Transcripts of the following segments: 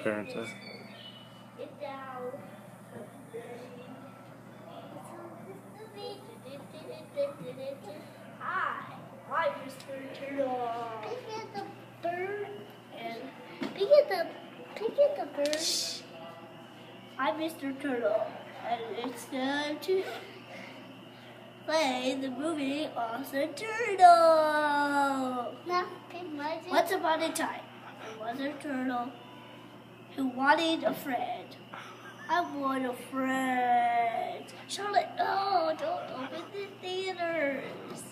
parents are. Get down. Hi, I'm Mr. Turtle. Pick at the bird and pick at the bird. I'm Mr. Turtle, and it's time to play the movie Awesome Turtle. Once upon a time, there was a turtle who wanted a friend. I want a friend. Charlotte, no, don't open the theaters.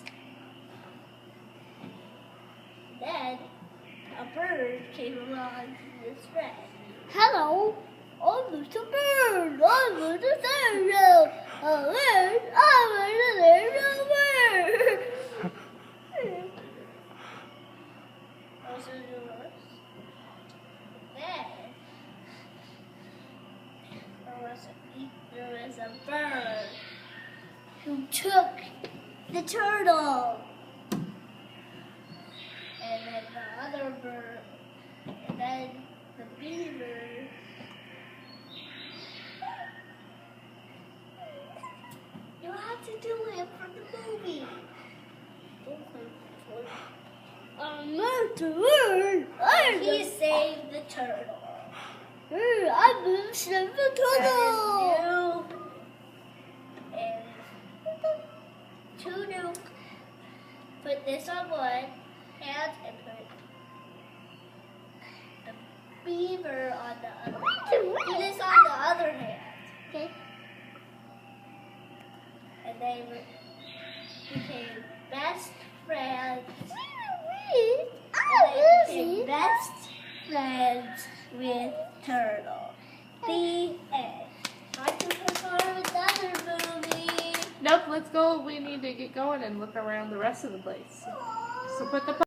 Then a bird came along to his friend. Hello, I'm Mr. Bird. I'm Mr. Turtle. I'm Mr. Bird. There was a bird who took the turtle, and then the other bird, and then the beaver. You have to do it for the movie. He saved the turtle. I saved the turtle. And two new. Put this on one hand and put the beaver on the other. Do this on the other hand. Okay. And they became best friends. And they became best friends with Turtle. The end. I can perform another movie. Nope, let's go. We need to get going and look around the rest of the place. So put the